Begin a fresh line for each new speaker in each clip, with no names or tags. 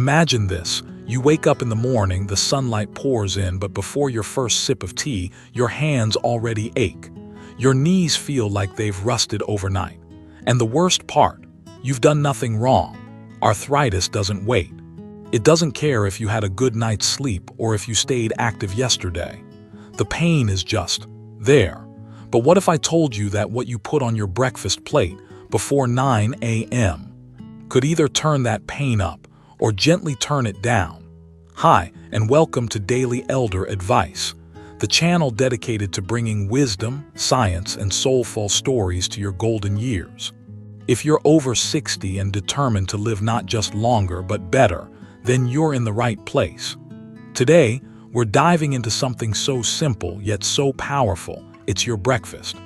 Imagine this. You wake up in the morning, the sunlight pours in, but before your first sip of tea, your hands already ache. Your knees feel like they've rusted overnight. And the worst part, you've done nothing wrong. Arthritis doesn't wait. It doesn't care if you had a good night's sleep or if you stayed active yesterday. The pain is just there. But what if I told you that what you put on your breakfast plate before 9 a.m. could either turn that pain up or gently turn it down? Hi, and welcome to Daily Elder Advice, the channel dedicated to bringing wisdom, science, and soulful stories to your golden years. If you're over 60 and determined to live not just longer but better, then you're in the right place. Today, we're diving into something so simple yet so powerful. It's your breakfast.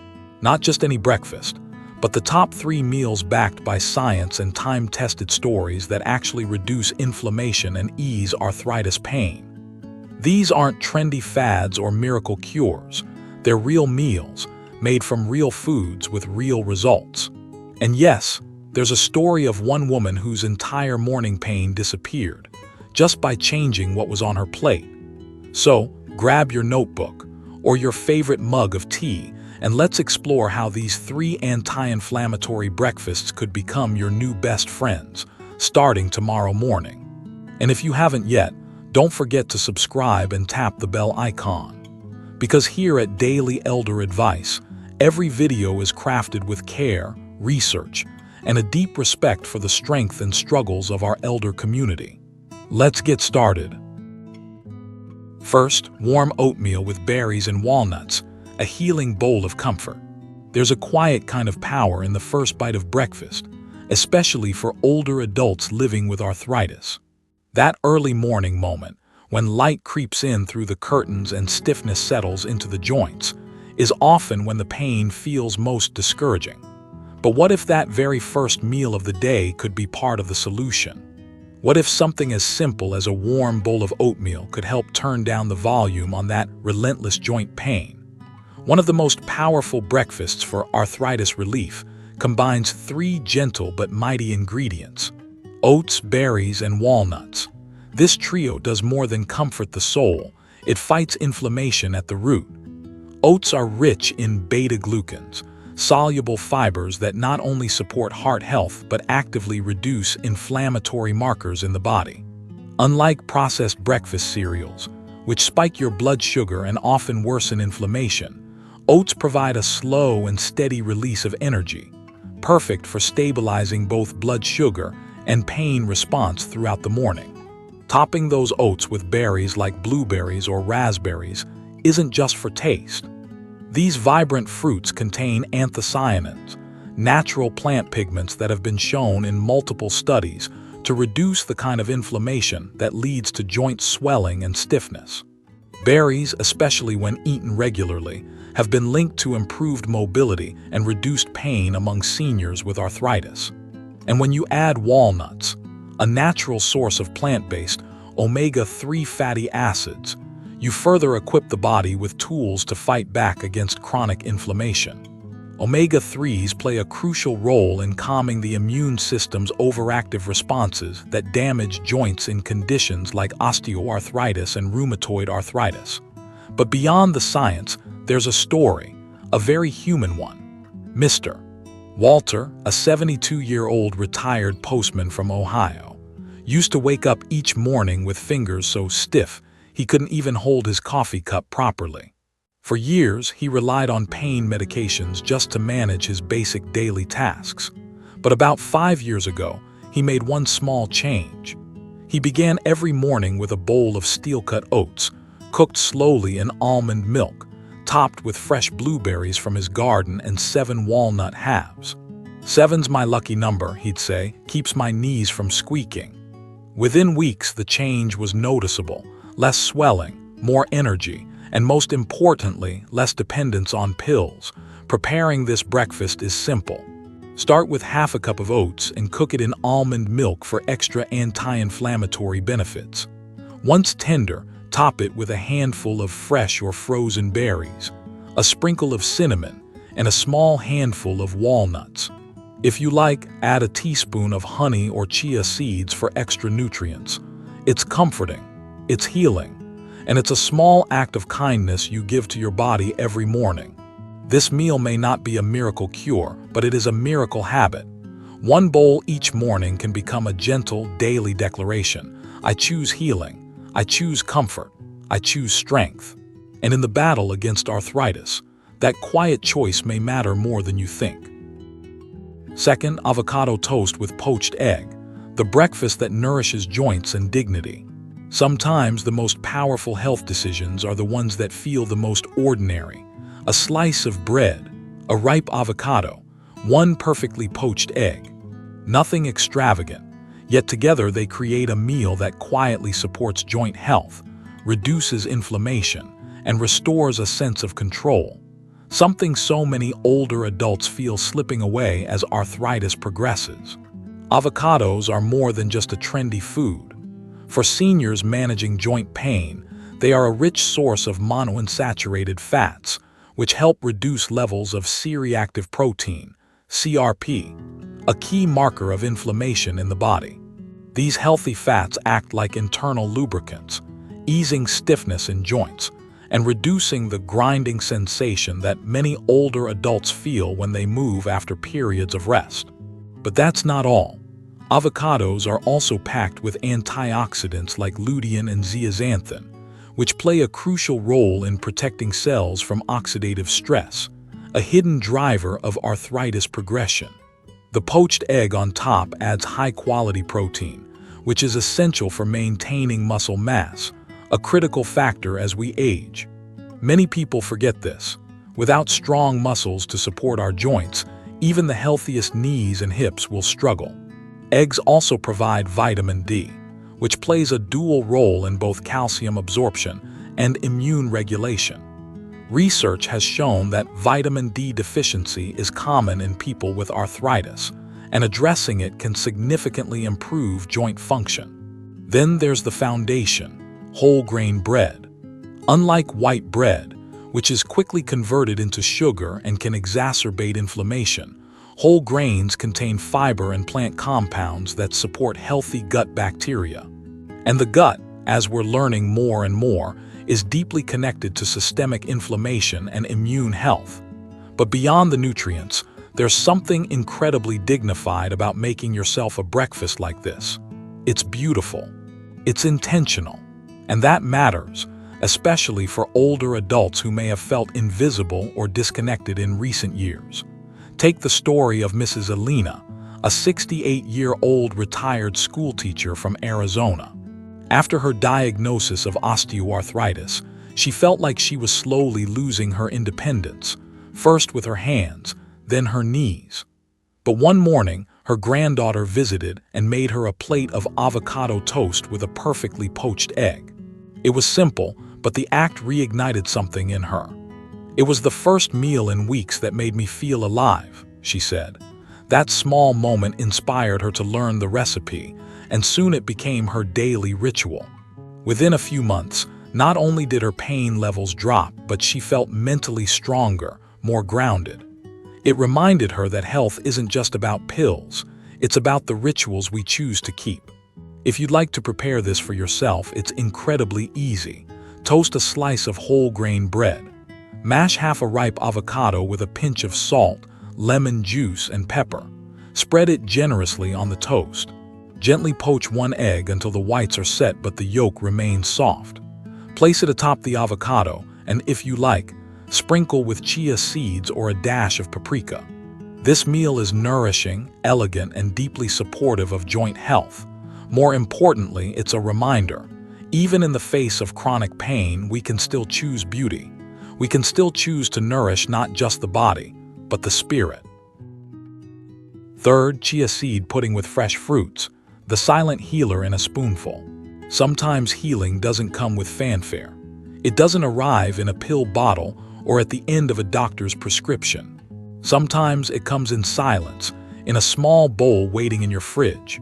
Not just any breakfast, but the top 3 meals backed by science and time-tested stories that actually reduce inflammation and ease arthritis pain. These aren't trendy fads or miracle cures. They're real meals, made from real foods with real results. And yes, there's a story of one woman whose entire morning pain disappeared, just by changing what was on her plate. So, grab your notebook or your favorite mug of tea, and let's explore how these 3 anti-inflammatory breakfasts could become your new best friends, starting tomorrow morning. And if you haven't yet, don't forget to subscribe and tap the bell icon. Because here at Daily Elder Advice, every video is crafted with care, research, and a deep respect for the strength and struggles of our elder community. Let's get started. First, warm oatmeal with berries and walnuts, a healing bowl of comfort. There's a quiet kind of power in the first bite of breakfast, especially for older adults living with arthritis. That early morning moment, when light creeps in through the curtains and stiffness settles into the joints, is often when the pain feels most discouraging. But what if that very first meal of the day could be part of the solution? What if something as simple as a warm bowl of oatmeal could help turn down the volume on that relentless joint pain? One of the most powerful breakfasts for arthritis relief combines 3 gentle but mighty ingredients: oats, berries, and walnuts. This trio does more than comfort the soul, it fights inflammation at the root. Oats are rich in beta-glucans, soluble fibers that not only support heart health but actively reduce inflammatory markers in the body. Unlike processed breakfast cereals, which spike your blood sugar and often worsen inflammation, oats provide a slow and steady release of energy, perfect for stabilizing both blood sugar and pain response throughout the morning. Topping those oats with berries like blueberries or raspberries isn't just for taste. These vibrant fruits contain anthocyanins, natural plant pigments that have been shown in multiple studies to reduce the kind of inflammation that leads to joint swelling and stiffness. Berries, especially when eaten regularly, have been linked to improved mobility and reduced pain among seniors with arthritis. And when you add walnuts, a natural source of plant-based omega-3 fatty acids, you further equip the body with tools to fight back against chronic inflammation. Omega-3s play a crucial role in calming the immune system's overactive responses that damage joints in conditions like osteoarthritis and rheumatoid arthritis. But beyond the science, there's a story, a very human one. Mr. Walter, a 72-year-old retired postman from Ohio, used to wake up each morning with fingers so stiff he couldn't even hold his coffee cup properly. For years, he relied on pain medications just to manage his basic daily tasks. But about 5 years ago, he made one small change. He began every morning with a bowl of steel-cut oats, cooked slowly in almond milk, topped with fresh blueberries from his garden and 7 walnut halves. "7's my lucky number," he'd say, "keeps my knees from squeaking." Within weeks, the change was noticeable. Less swelling, more energy, and most importantly, less dependence on pills. Preparing this breakfast is simple. Start with half a cup of oats and cook it in almond milk for extra anti-inflammatory benefits. Once tender, top it with a handful of fresh or frozen berries, a sprinkle of cinnamon, and a small handful of walnuts. If you like, add a teaspoon of honey or chia seeds for extra nutrients. It's comforting, it's healing, and it's a small act of kindness you give to your body every morning. This meal may not be a miracle cure, but it is a miracle habit. One bowl each morning can become a gentle daily declaration. I choose healing, I choose comfort, I choose strength. And in the battle against arthritis, that quiet choice may matter more than you think. Second, avocado toast with poached egg, the breakfast that nourishes joints and dignity. Sometimes the most powerful health decisions are the ones that feel the most ordinary. A slice of bread, a ripe avocado, one perfectly poached egg. Nothing extravagant, yet together they create a meal that quietly supports joint health, reduces inflammation, and restores a sense of control. Something so many older adults feel slipping away as arthritis progresses. Avocados are more than just a trendy food. For seniors managing joint pain, they are a rich source of monounsaturated fats, which help reduce levels of C-reactive protein, CRP, a key marker of inflammation in the body. These healthy fats act like internal lubricants, easing stiffness in joints, and reducing the grinding sensation that many older adults feel when they move after periods of rest. But that's not all. Avocados are also packed with antioxidants like lutein and zeaxanthin, which play a crucial role in protecting cells from oxidative stress, a hidden driver of arthritis progression. The poached egg on top adds high-quality protein, which is essential for maintaining muscle mass, a critical factor as we age. Many people forget this. Without strong muscles to support our joints, even the healthiest knees and hips will struggle. Eggs also provide vitamin D, which plays a dual role in both calcium absorption and immune regulation. Research has shown that vitamin D deficiency is common in people with arthritis, and addressing it can significantly improve joint function. Then there's the foundation, whole grain bread. Unlike white bread, which is quickly converted into sugar and can exacerbate inflammation, whole grains contain fiber and plant compounds that support healthy gut bacteria. And the gut, as we're learning more and more, is deeply connected to systemic inflammation and immune health. But beyond the nutrients, there's something incredibly dignified about making yourself a breakfast like this. It's beautiful. It's intentional. And that matters, especially for older adults who may have felt invisible or disconnected in recent years. Take the story of Mrs. Alina, a 68-year-old retired schoolteacher from Arizona. After her diagnosis of osteoarthritis, she felt like she was slowly losing her independence, first with her hands, then her knees. But one morning, her granddaughter visited and made her a plate of avocado toast with a perfectly poached egg. It was simple, but the act reignited something in her. It was the first meal in weeks that made me feel alive, she said. That small moment inspired her to learn the recipe, and soon it became her daily ritual. Within a few months, not only did her pain levels drop, but she felt mentally stronger, more grounded. It reminded her that health isn't just about pills, it's about the rituals we choose to keep. If you'd like to prepare this for yourself, it's incredibly easy. Toast a slice of whole grain bread. Mash half a ripe avocado with a pinch of salt, lemon juice, and pepper. Spread it generously on the toast. Gently poach one egg until the whites are set but the yolk remains soft. Place it atop the avocado, and if you like, sprinkle with chia seeds or a dash of paprika. This meal is nourishing, elegant, and deeply supportive of joint health. More importantly, it's a reminder. Even in the face of chronic pain, we can still choose beauty. We can still choose to nourish not just the body, but the spirit. Third, chia seed pudding with fresh fruits, the silent healer in a spoonful. Sometimes healing doesn't come with fanfare. It doesn't arrive in a pill bottle or at the end of a doctor's prescription. Sometimes it comes in silence, in a small bowl waiting in your fridge.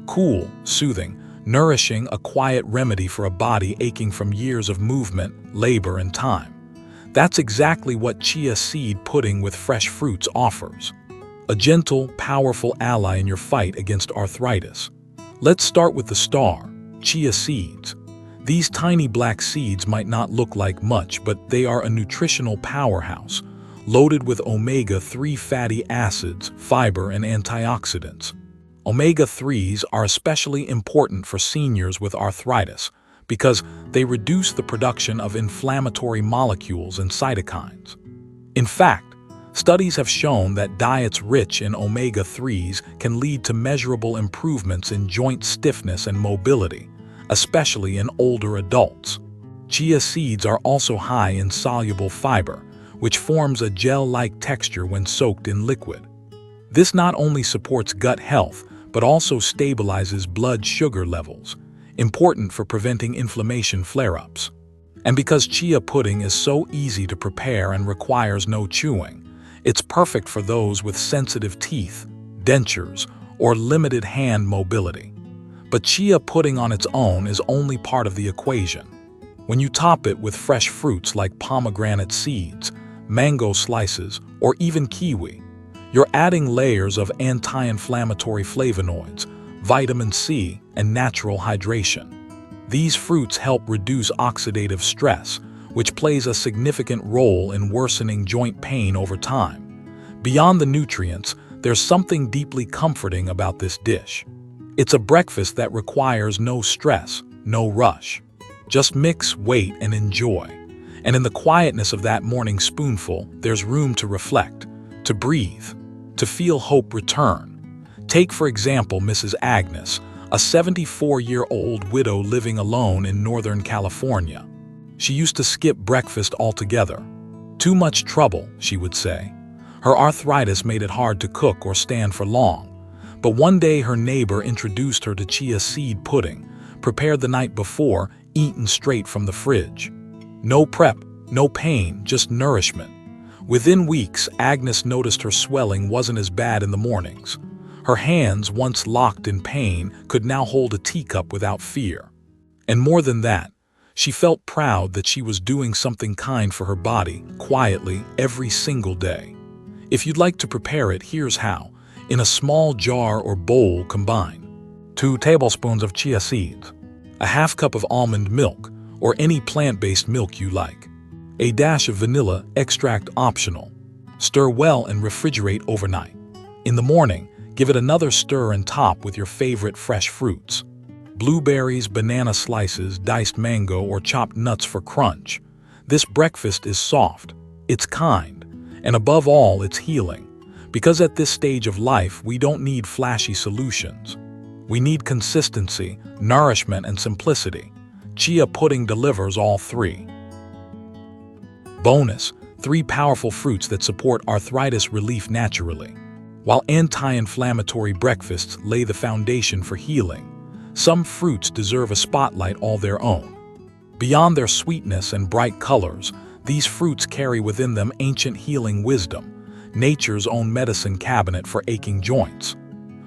Cool, soothing, nourishing, a quiet remedy for a body aching from years of movement, labor, and time. That's exactly what chia seed pudding with fresh fruits offers. a gentle, powerful ally in your fight against arthritis. Let's start with the star, chia seeds. These tiny black seeds might not look like much, but they are a nutritional powerhouse, loaded with omega-3 fatty acids, fiber, and antioxidants. Omega-3s are especially important for seniors with arthritis because they reduce the production of inflammatory molecules and cytokines. In fact, studies have shown that diets rich in omega-3s can lead to measurable improvements in joint stiffness and mobility, especially in older adults. Chia seeds are also high in soluble fiber, which forms a gel-like texture when soaked in liquid. This not only supports gut health, but also stabilizes blood sugar levels, important for preventing inflammation flare-ups. And because chia pudding is so easy to prepare and requires no chewing, it's perfect for those with sensitive teeth, dentures, or limited hand mobility. But chia pudding on its own is only part of the equation. When you top it with fresh fruits like pomegranate seeds, mango slices, or even kiwi, you're adding layers of anti-inflammatory flavonoids, vitamin C, and natural hydration. These fruits help reduce oxidative stress, which plays a significant role in worsening joint pain over time. Beyond the nutrients, there's something deeply comforting about this dish. It's a breakfast that requires no stress, no rush. Just mix, wait, and enjoy. And in the quietness of that morning spoonful, there's room to reflect, to breathe, to feel hope return. Take, for example, Mrs. Agnes, a 74-year-old widow living alone in Northern California. She used to skip breakfast altogether. Too much trouble, she would say. Her arthritis made it hard to cook or stand for long. But one day her neighbor introduced her to chia seed pudding, prepared the night before, eaten straight from the fridge. No prep, no pain, just nourishment. Within weeks, Agnes noticed her swelling wasn't as bad in the mornings. Her hands, once locked in pain, could now hold a teacup without fear. And more than that, she felt proud that she was doing something kind for her body, quietly, every single day. If you'd like to prepare it, here's how. In a small jar or bowl, combine 2 tablespoons of chia seeds, a half cup of almond milk, or any plant-based milk you like, a dash of vanilla extract optional. Stir well and refrigerate overnight. In the morning, give it another stir and top with your favorite fresh fruits. Blueberries, banana slices, diced mango, or chopped nuts for crunch. This breakfast is soft, it's kind, and above all, it's healing. Because at this stage of life, we don't need flashy solutions. We need consistency, nourishment, and simplicity. Chia pudding delivers all three. Bonus: 3 powerful fruits that support arthritis relief naturally. While anti-inflammatory breakfasts lay the foundation for healing, some fruits deserve a spotlight all their own. Beyond their sweetness and bright colors, these fruits carry within them ancient healing wisdom, nature's own medicine cabinet for aching joints.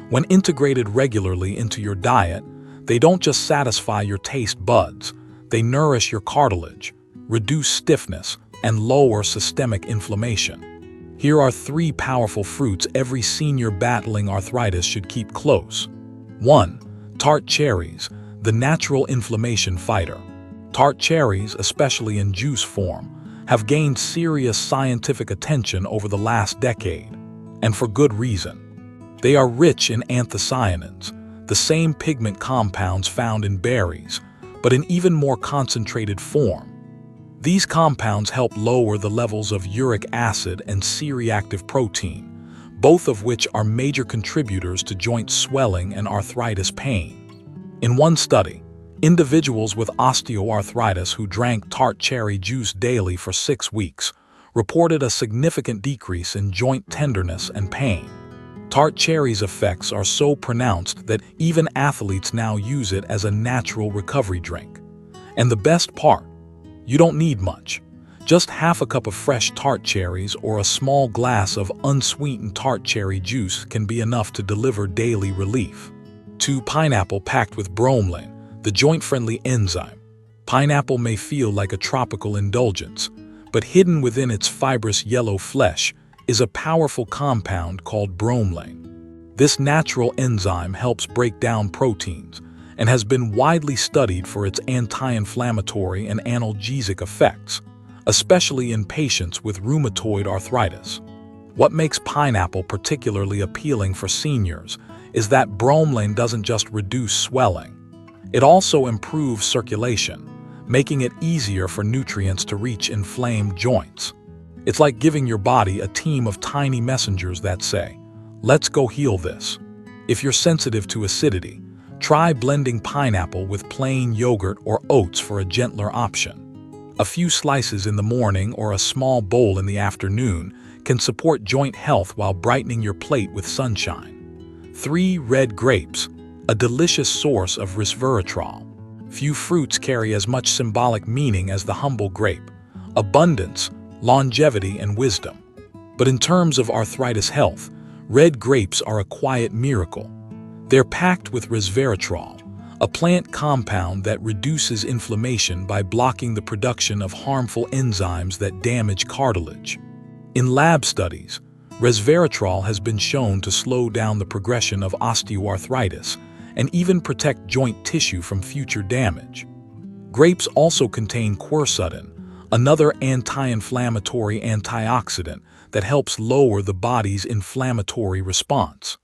When integrated regularly into your diet, they don't just satisfy your taste buds, they nourish your cartilage, reduce stiffness, and lower systemic inflammation. Here are 3 powerful fruits every senior battling arthritis should keep close. 1. Tart cherries, the natural inflammation fighter. Tart cherries, especially in juice form, have gained serious scientific attention over the last decade, and for good reason. They are rich in anthocyanins, the same pigment compounds found in berries, but in even more concentrated form. These compounds help lower the levels of uric acid and C-reactive protein, both of which are major contributors to joint swelling and arthritis pain. In one study, individuals with osteoarthritis who drank tart cherry juice daily for 6 weeks reported a significant decrease in joint tenderness and pain. Tart cherry's effects are so pronounced that even athletes now use it as a natural recovery drink. And the best part, you don't need much. Just half a cup of fresh tart cherries or a small glass of unsweetened tart cherry juice can be enough to deliver daily relief. 2. Pineapple packed with bromelain, the joint-friendly enzyme. Pineapple may feel like a tropical indulgence, but hidden within its fibrous yellow flesh, is a powerful compound called bromelain. This natural enzyme helps break down proteins and has been widely studied for its anti-inflammatory and analgesic effects, especially in patients with rheumatoid arthritis. What makes pineapple particularly appealing for seniors is that bromelain doesn't just reduce swelling. It also improves circulation, making it easier for nutrients to reach inflamed joints. It's like giving your body a team of tiny messengers that say, "Let's go heal this." If you're sensitive to acidity, try blending pineapple with plain yogurt or oats for a gentler option. A few slices in the morning or a small bowl in the afternoon can support joint health while brightening your plate with sunshine. 3. Red grapes, a delicious source of resveratrol. Few fruits carry as much symbolic meaning as the humble grape: abundance, longevity, and wisdom. But in terms of arthritis health, red grapes are a quiet miracle. They're packed with resveratrol, a plant compound that reduces inflammation by blocking the production of harmful enzymes that damage cartilage. In lab studies, resveratrol has been shown to slow down the progression of osteoarthritis and even protect joint tissue from future damage. Grapes also contain quercetin, another anti-inflammatory antioxidant that helps lower the body's inflammatory response.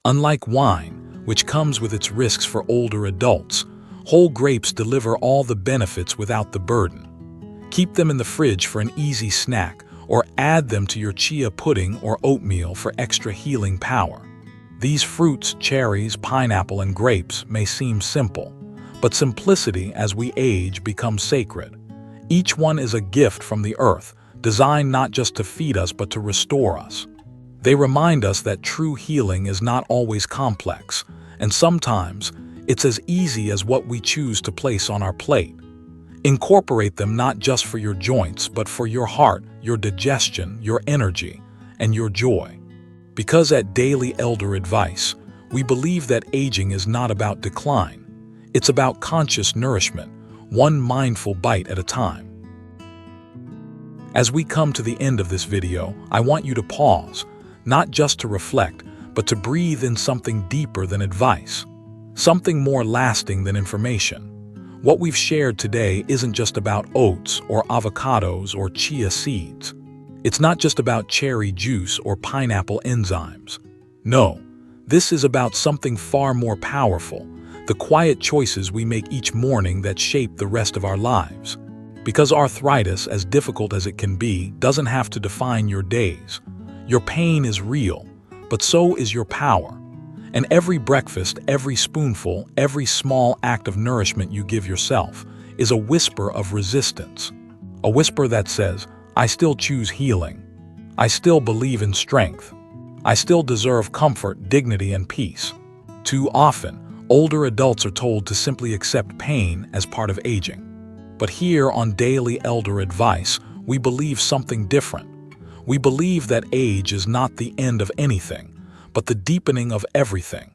Unlike wine, which comes with its risks for older adults, whole grapes deliver all the benefits without the burden. Keep them in the fridge for an easy snack, or add them to your chia pudding or oatmeal for extra healing power. These fruits, cherries, pineapple, and grapes may seem simple, but simplicity as we age becomes sacred. Each one is a gift from the earth, designed not just to feed us but to restore us. They remind us that true healing is not always complex, and sometimes it's as easy as what we choose to place on our plate. Incorporate them not just for your joints, but for your heart, your digestion, your energy, and your joy. Because at Daily Elder Advice, we believe that aging is not about decline. It's about conscious nourishment, one mindful bite at a time. As we come to the end of this video, I want you to pause, not just to reflect, but to breathe in something deeper than advice, something more lasting than information. What we've shared today isn't just about oats or avocados or chia seeds. It's not just about cherry juice or pineapple enzymes. No, this is about something far more powerful, the quiet choices we make each morning that shape the rest of our lives. Because arthritis, as difficult as it can be, doesn't have to define your days. Your pain is real, but so is your power. And every breakfast, every spoonful, every small act of nourishment you give yourself is a whisper of resistance. A whisper that says, "I still choose healing. I still believe in strength. I still deserve comfort, dignity, and peace." Too often, older adults are told to simply accept pain as part of aging. But here on Daily Elder Advice, we believe something different. We believe that age is not the end of anything, but the deepening of everything.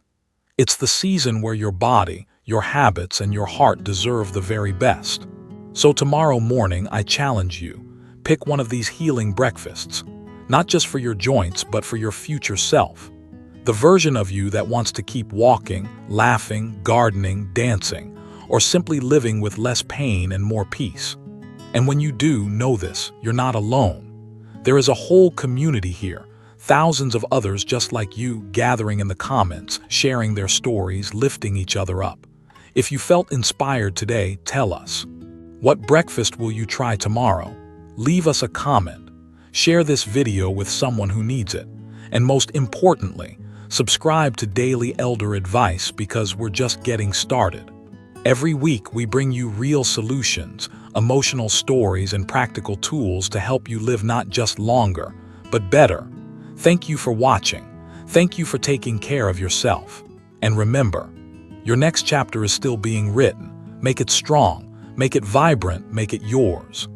It's the season where your body, your habits, and your heart deserve the very best. So tomorrow morning, I challenge you. Pick one of these healing breakfasts, not just for your joints, but for your future self. The version of you that wants to keep walking, laughing, gardening, dancing, or simply living with less pain and more peace. And when you do, know this, you're not alone. There is a whole community here, thousands of others just like you gathering in the comments, sharing their stories, lifting each other up. If you felt inspired today, tell us. What breakfast will you try tomorrow? Leave us a comment. Share this video with someone who needs it. And most importantly, subscribe to Daily Elder Advice because we're just getting started. Every week we bring you real solutions, emotional stories, and practical tools to help you live not just longer, but better. Thank you for watching. Thank you for taking care of yourself. And remember, your next chapter is still being written. Make it strong, make it vibrant, make it yours.